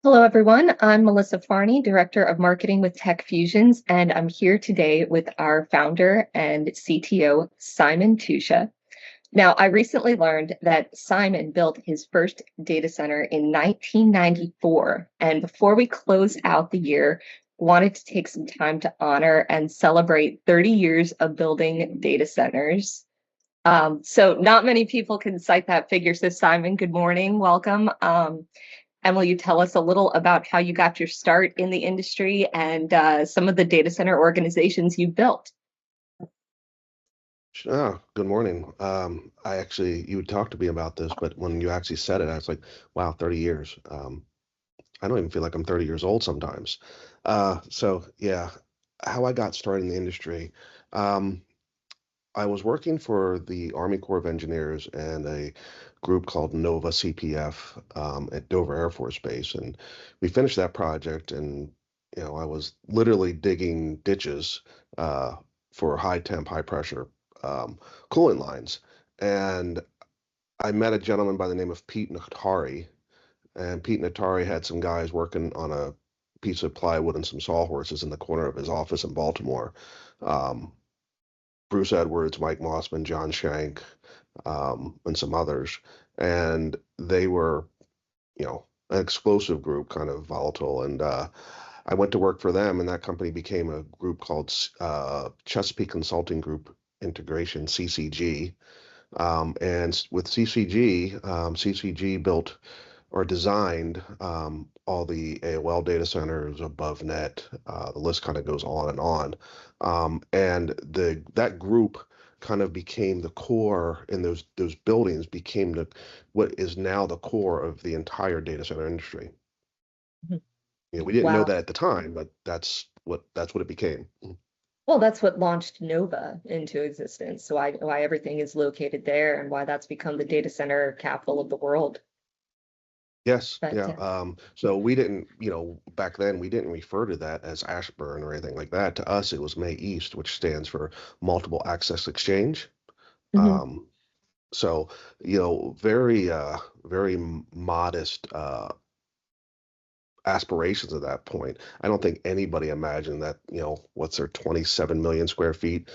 Hello, everyone. I'm Melissa Farney, Director of Marketing with TECfusions, and I'm here today with our founder and CTO, Simon Tusha. Now, I recently learned that Simon built his first data center in 1994, and before we close out the year, wanted to take some time to honor and celebrate 30 years of building data centers. So not many people can cite that figure. So Simon, good morning, welcome. And will you tell us a little about how you got your start in the industry and some of the data center organizations you built? Good morning. You would talk to me about this, but when you actually said it, I was like, wow, 30 years. I don't even feel like I'm 30 years old sometimes. Yeah, how I got started in the industry. Um, I was working for the Army Corps of Engineers and a group called Nova CPF at Dover Air Force Base. And we finished that project and, I was literally digging ditches uh, for high temp, high pressure cooling lines. And I met a gentleman by the name of Pete Natari, and Pete Natari had some guys working on a piece of plywood and some sawhorses in the corner of his office in Baltimore. Um, Bruce Edwards, Mike Mossman, John Shank, and some others. And they were, an explosive group, kind of volatile. And I went to work for them, and that company became a group called Chesapeake Consulting Group Integration, CCG. With CCG built or designed all the AOL data centers above net. The list kind of goes on and on. And that group kind of became the core, and those buildings became the what is now the core of the entire data center industry. Mhm. We didn't know Wow. that at the time, but that's what it became. Well, that's what launched Nova into existence. So why everything is located there and why that's become the data center capital of the world. Yes, But yeah. So we didn't, back then we didn't refer to that as Ashburn or anything like that. To us, it was May East, which stands for Multiple Access Exchange. mhm. Um, so, very modest aspirations at that point. I don't think anybody imagined that, what's there, 27 million square feet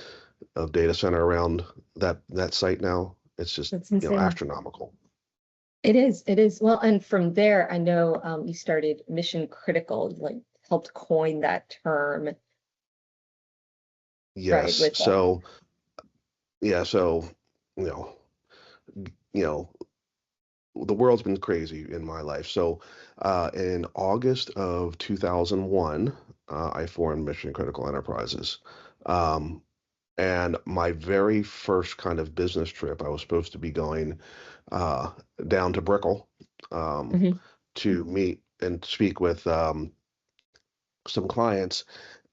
of data center around that site now. It's just, That's insane. astronomical. It is. It is. Well, and from there, I know you started mission critical, like helped coin that term, right? Yes. With So, yeah, so, you know, you know, the world's been crazy in my life. So, in August of 2001, I formed Mission Critical Enterprises. Um, and my very first kind of business trip, I was supposed to be going uh, down to Brickell um, Mhm. to meet and speak with some clients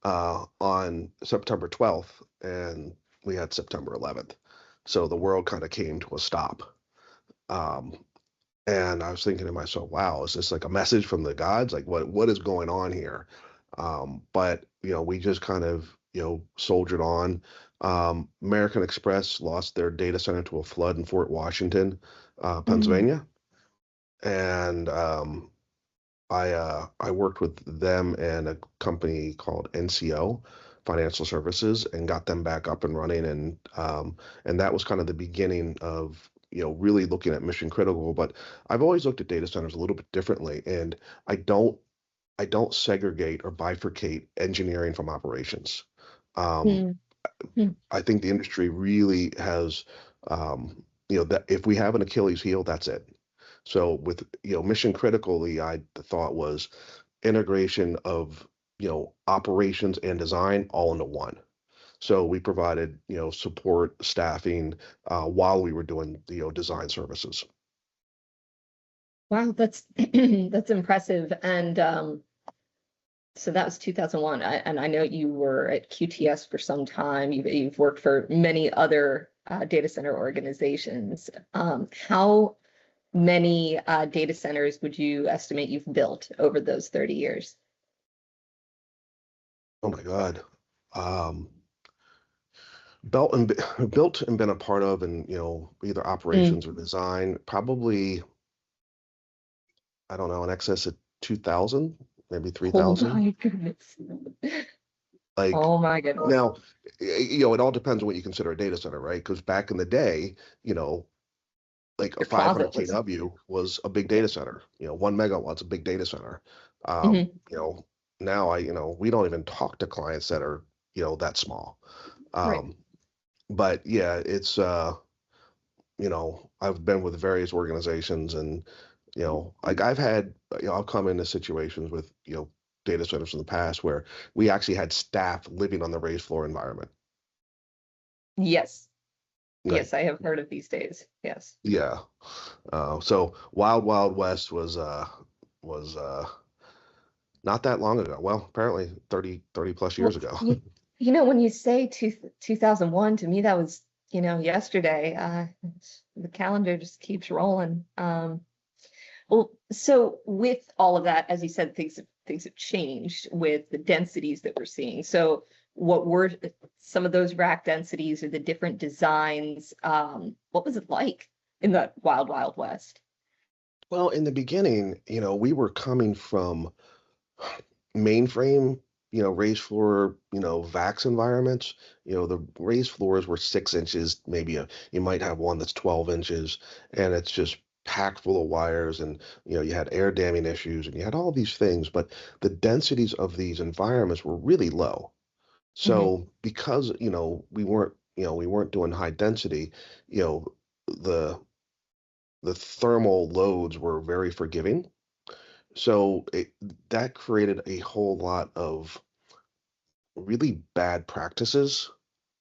on September 12th, and we had September 11th. So the world kind of came to a stop. Um, And I was thinking to myself, wow, is this like a message from the gods? Like what is going on here? But we just kind of, soldiered on. American Express lost their data center to a flood in Fort Washington, Mm. Pennsylvania. And I worked with them and a company called NCO Financial Services and got them back up and running, and that was kind of the beginning of really looking at mission critical. But I've always looked at data centers a little bit differently, and I don't I don't segregate or bifurcate engineering from operations. Um, Mm. Mm. I think the industry really has that if we have an Achilles heel, that's it. So with mission critical, the thought was integration of operations and design all into one. So we provided support staffing while we were doing the design services. Wow, that's that's impressive. And so that was 2001. And I know you were at QTS for some time. You've worked for many other data center organizations. How many data centers would you estimate you've built over those 30 years? Oh my God. Um, built and built and been a part of, and either Mm. operations or design, probably I don't know, in excess of 2000, maybe Oh 3000. my goodness. Like Oh my goodness. now, it all depends on what you consider a data center, right? Because back in the day, like a Your 500 closet was. kW was a big Yeah. data center. 1 megawatt's a big data center. Um, Hmm. you know, now we don't even talk to clients that are, that small. Right. Um, but yeah, it's I've been with various organizations and, like I've had, I'll come into situations with, data centers in the past where we actually had staff living on the raised floor environment. Yes. Like, Yes, I have heard of these days. Yes. yeah. So Wild Wild West was not that long ago. Well, apparently 30 plus years Well, ago. when you say 2001, to me, that was, yesterday. The calendar just keeps rolling. Well, so with all of that, as you said, things have changed with the densities that we're seeing. So what were some of those rack densities or the different designs? What was it like in the wild, wild west? Well, in the beginning, we were coming from mainframe, raised floor, VAX environments. The raised floors were 6 inches, maybe you might have one that's 12 inches, and it's just packed full of wires, and you had air damming issues, and you had all these things, but the densities of these environments were really low. Hmm. So because we weren't doing high density, you know, the the thermal loads were very forgiving. So that created a whole lot of really bad practices,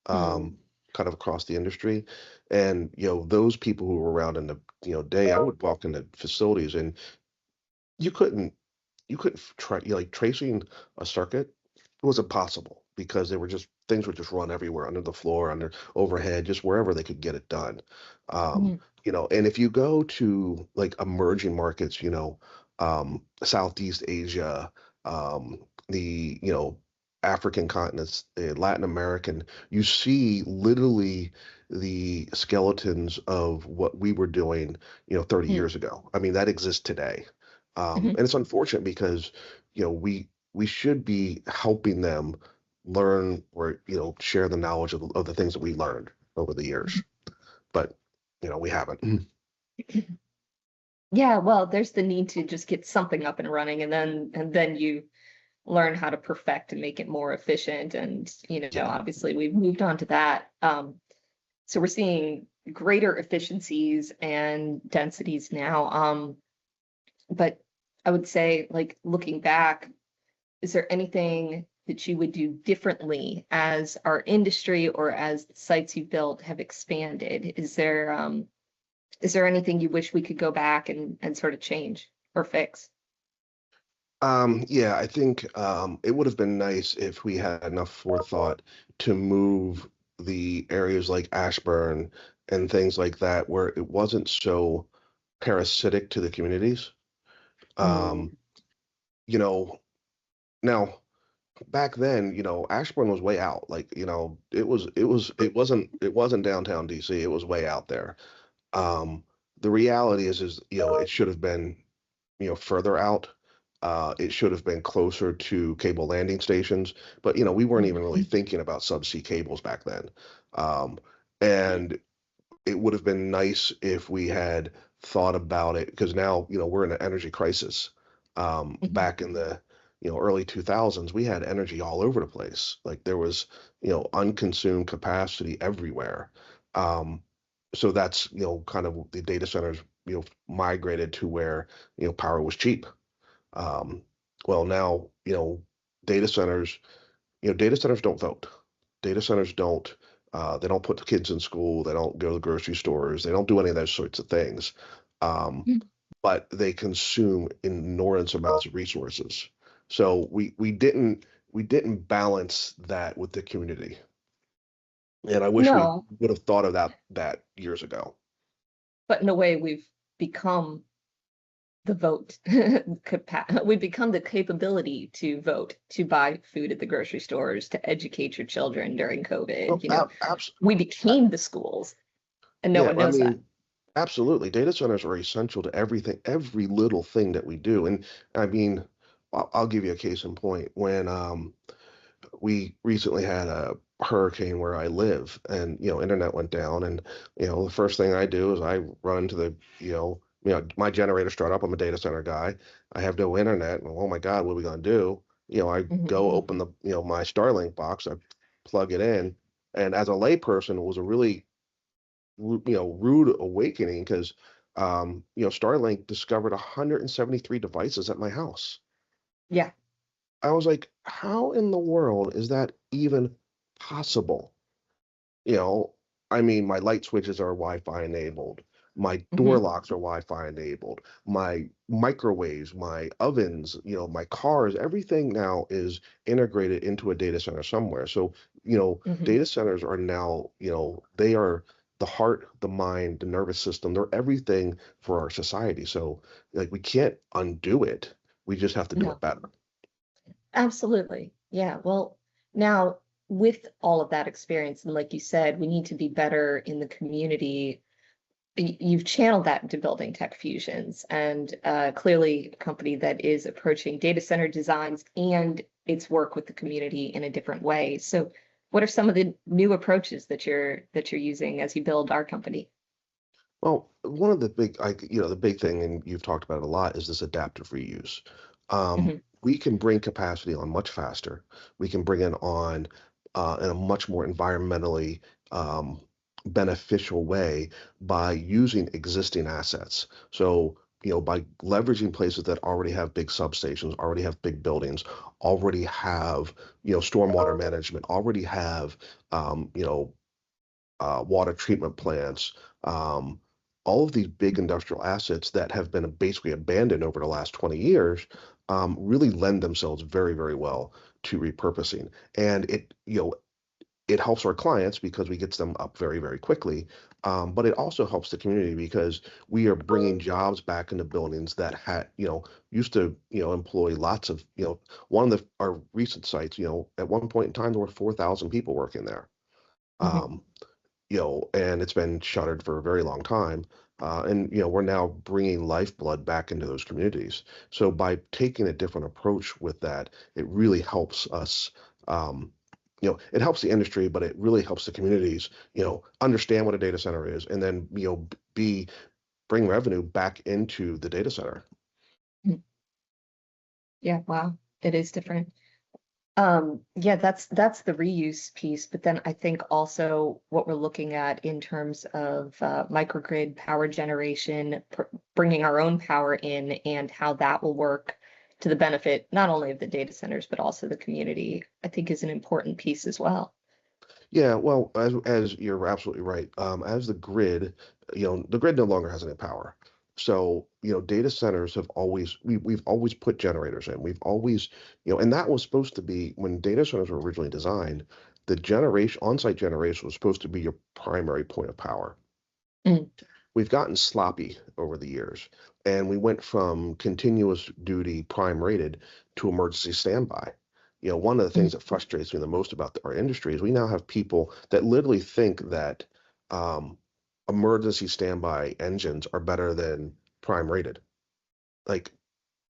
Mm. um, kind of across the industry. And, those people who were around in the, day, I would walk into facilities and you couldn't try, like tracing a circuit was impossible because they were just things would just run everywhere under the floor, under overhead, just wherever they could get it done. Mhm. And if you go to like emerging markets, Southeast Asia, the African continents, Latin American, you see literally the skeletons of what we were doing, 30 Mhm. years ago. I mean, that exists today. Mhm. And it's unfortunate because, we should be helping them learn or, share the knowledge of the things that we learned over the years. But, we haven't. Yeah, well, there's the need to just get something up and running, and then you learn how to perfect and make it more efficient. And Yeah. obviously we've moved on to that. So we're seeing greater efficiencies and densities now. But I would say, like, looking back, is there anything that you would do differently as our industry or as the sites you built have expanded? Is there anything you wish we could go back and sort of change or fix? Yeah, I think it would have been nice if we had enough forethought to move the areas like Ashburn and things like that where it wasn't so parasitic to the communities. Mm. Um, you know, Now back then, Ashburn was way out. Like, it wasn't downtown DC. It was way out there. Um, the reality is, it should have been, further out. It should have been closer to cable landing stations, but we weren't even really Mhm. thinking about subsea cables back then. Um, and it would have been nice if we had thought about it because now, we're in an energy crisis. Mhm. Back in the, early 2000s, we had energy all over the place. Like there was, unconsumed capacity everywhere. Um, so that's, kind of the data centers, migrated to where, power was cheap. Um, well, now, data centers, data centers don't vote. Data centers don't, they don't put the kids in school. They don't go to the grocery stores. They don't do any of those sorts of things. Um, but they consume enormous amounts of resources. So we didn't balance that with the community. And I wish we No, would have thought of that years ago. but in a way, we've become the vote. We've become the capability to vote, to buy food at the grocery stores, to educate your children during COVID. Well, We uh, became the schools, and no yeah, one I knows that. mean, Absolutely. Data centers are essential to everything, every little thing that we do. And I mean, I'll give you a case in point. When we recently had a hurricane where I live, and internet went down, and the first thing I do is I run to the my generator start up. I'm a data center guy. I have no internet, and oh my God, what are we gonna do? I Mhm. go open the my Starlink box, I plug it in, and as a layperson, it was a really rude awakening because Starlink discovered 173 devices at my house. Yeah. I was like, how in the world is that even possible? You know, I mean, my light switches are Wi-Fi enabled. My door Mhm. locks are Wi-Fi enabled. My microwaves, my ovens, my cars, everything now is integrated into a data center somewhere. So, Mhm. data centers are now, they are the heart, the mind, the nervous system. They're everything for our society. So, like, we can't undo it. We just have to do it No. better. Absolutely. Yeah. Well, now with all of that experience, and like you said, we need to be better in the community. You've channeled that into building TECfusions, and clearly a company that is approaching data center designs and its work with the community in a different way. So, what are some of the new approaches that you're using as you build our company? Well, one of the the big thing, and you've talked about it a lot, is this adaptive reuse. Hmm. We can bring capacity on much faster. We can bring it on in a much more environmentally um, beneficial way by using existing assets. So, by leveraging places that already have big substations, already have big buildings, already have, stormwater management, already have, water treatment plants, um, all of these big industrial assets that have been basically abandoned over the last 20 years, really lend themselves very, very well to repurposing. And it helps our clients because we get them up very, very quickly. But it also helps the community because we are bringing jobs back into buildings that used to, employ lots of, one of our recent sites, at one point in time, there were 4,000 people working there. Hmm. Um, and it's been shuttered for a very long time. And we're now bringing lifeblood back into those communities. So by taking a different approach with that, it really helps us. Um, it helps the industry, but it really helps the communities. Understand what a data center is, and then be bring revenue back into the data center. Yeah. Wow. It is different. Yeah, that's the reuse piece, but then I think also what we're looking at in terms of microgrid power generation, bringing our own power in, and how that will work to the benefit not only of the data centers but also the community, I think is an important piece as well. Yeah, well, as you're absolutely right. As the grid, the grid no longer has any power. So, data centers have we've always put generators in. We've always, and that was supposed to be when data centers were originally designed, the on-site generation was supposed to be your primary point of power. Mm. We've gotten sloppy over the years, and we went from continuous duty prime rated to emergency standby. One of the Mm. things that frustrates me the most about our industry is we now have people that literally think that um, emergency standby engines are better than prime rated. Like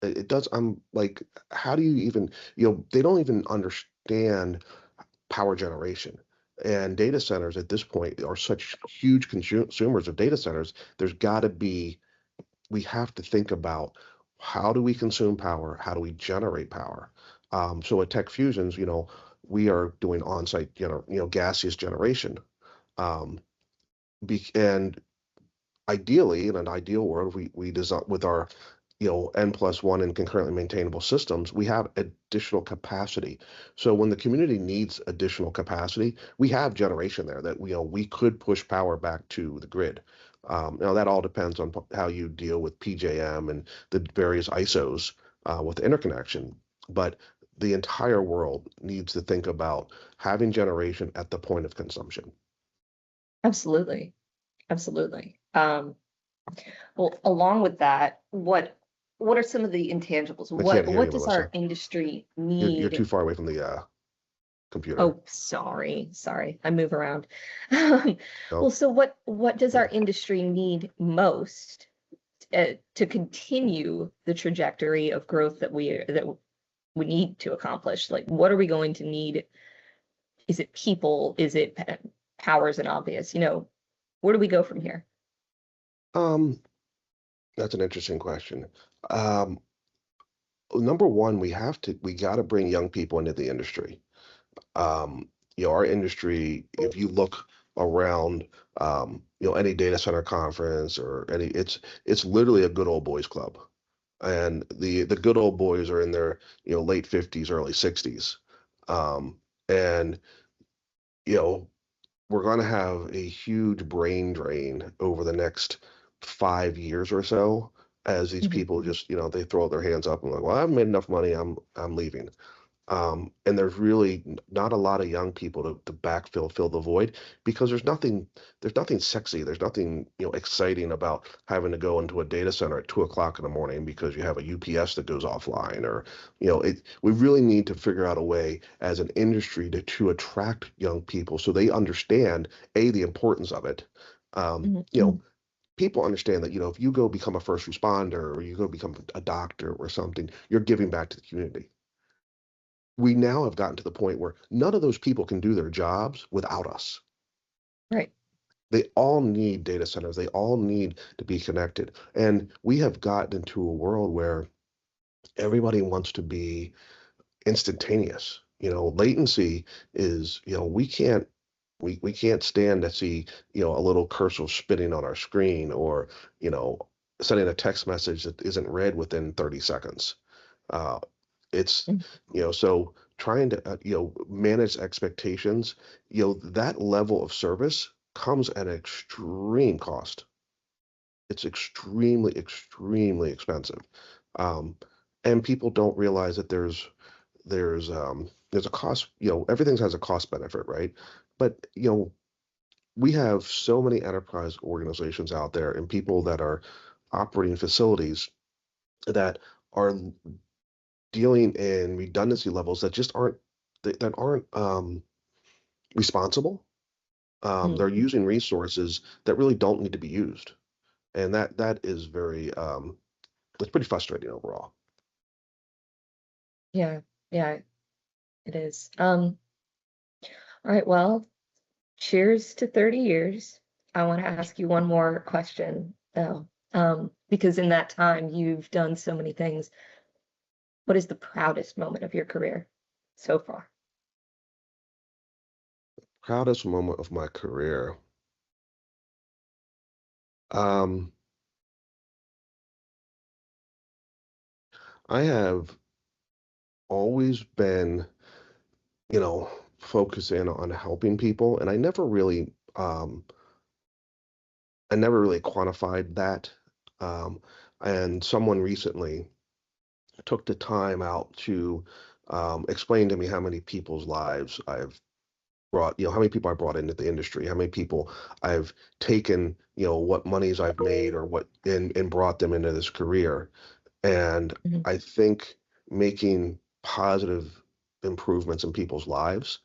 it does. I'm like, how do you even, they don't even understand power generation. And data centers at this point are such huge consumers of data centers. We have to think about how do we consume power? How do we generate power? So at TechFusions, we are doing on-site, gaseous generation. Um, and ideally, in an ideal world, we design with our N+1 and concurrently maintainable systems, we have additional capacity. So when the community needs additional capacity, we have generation there that we could push power back to the grid. Now that all depends on how you deal with PJM and the various ISOs with interconnection. But the entire world needs to think about having generation at the point of consumption. Absolutely, absolutely. Well, along with that, what are some of the intangibles? I can't hear What you, does our Melissa. industry You're too need? far away from the computer. Oh, sorry. I move around. So, Well, so what does our industry need most to continue the trajectory of growth that we need to accomplish? Like, what are we going to need? Is it people? Is it powers and obvious? Where do we go from here? um, that's an interesting question. Um, Number one, we got to bring young people into the industry. Our industry, if you look around, any data center conference or it's literally a good old boys club. And the good old boys are in their, late 50s, early 60s. Um, and, you know, we're going to have a huge brain drain over the next 5 years or so as these Mhm. people just, they throw their hands up and like, well, I've made enough money, I'm leaving. And there's really not a lot of young people to fill the void because there's nothing sexy. There's nothing, exciting about having to go into a data center at 2 o'clock in the morning because you have a UPS that goes offline or, we really need to figure out a way as an industry to attract young people so they understand, the importance of it. Mhm. People understand that, if you go become a first responder or you go become a doctor or something, you're giving back to the community. We now have gotten to the point where none of those people can do their jobs without us. Right. They all need data centers. They all need to be connected. And we have gotten into a world where everybody wants to be instantaneous. Latency is, we can't stand to see, a little cursor spinning on our screen or, you know, sending a text message that isn't read within 30 seconds. Uh, it's, Mhm. so trying to, manage expectations, that level of service comes at an extreme cost. It's extremely, extremely expensive. Um, and people don't realize that there's a cost, everything has a cost benefit, right? But, we have so many enterprise organizations out there and people that are operating facilities that are dealing in redundancy levels that just aren't responsible. Mhm. They're using resources that really don't need to be used, and that is very it's pretty frustrating overall. Yeah. Yeah, it is. All right. Well, cheers to 30 years. I want to ask you one more question, though, because in that time you've done so many things. What is the proudest moment of your career so far? Proudest moment of my career. Um, I have always been, focusing on helping people, and I never really quantified that. Um, and someone recently took the time out to explain to me how many people's lives I've brought, how many people I brought into the industry, how many people I've taken, what monies I've made or what and brought them into this career. And Mhm. I think making positive improvements in people's lives,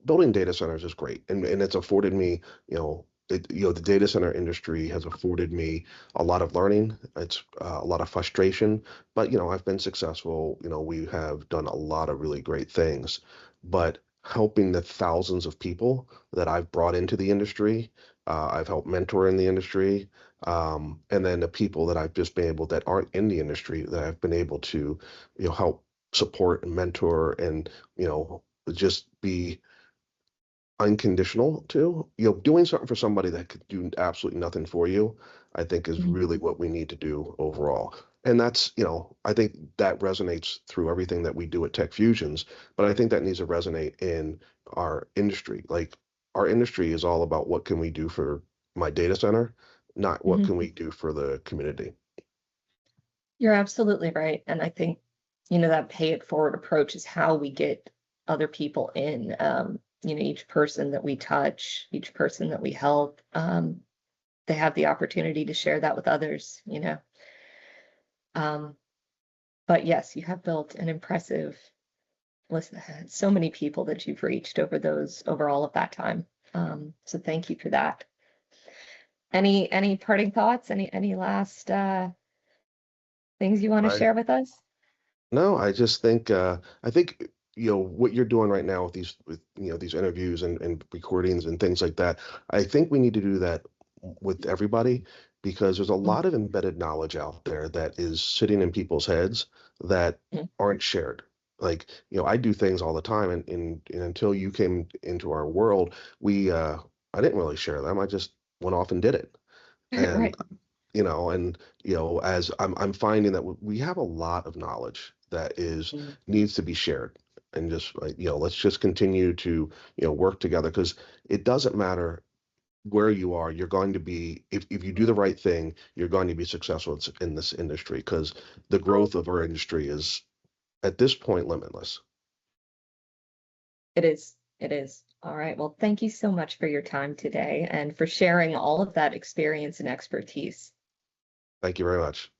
building data centers is great. And it's afforded me, the data center industry has afforded me a lot of learning. It's a lot of frustration, but, I've been successful. We have done a lot of really great things, but helping the thousands of people that I've brought into the industry, I've helped mentor in the industry, and then the people that I've just been able that aren't in the industry that I've been able to, help support and mentor and, just be unconditional to, doing something for somebody that could do absolutely nothing for you, I think is Mhm. really what we need to do overall. And that's, I think that resonates through everything that we do at TechFusions, but I think that needs to resonate in our industry. Like our industry is all about what can we do for my data center, not what Mhm. can we do for the community. You're absolutely right. And I think, that pay it forward approach is how we get other people in. Each person that we touch, each person that we help, they have the opportunity to share that with others. Um, but yes, you have built an impressive listen, so many people that you've reached over all of that time. So thank you for that. Any parting thoughts? Any last things you want to I share with us? No, I just think I think what you're doing right now with these interviews and recordings and things like that. I think we need to do that with everybody because there's a lot of embedded knowledge out there that is sitting in people's heads that Mhm. aren't shared. Like, I do things all the time and until you came into our world, we I didn't really share them. I just went off and did it. And Right. as I'm finding that we have a lot of knowledge that Mhm. needs to be shared, and just like, let's just continue to, work together, because it doesn't matter where you are, you're going to be, if you do the right thing, you're going to be successful in this industry, because the growth of our industry is at this point limitless. It is. It is. All right. Well, thank you so much for your time today and for sharing all of that experience and expertise. Thank you very much.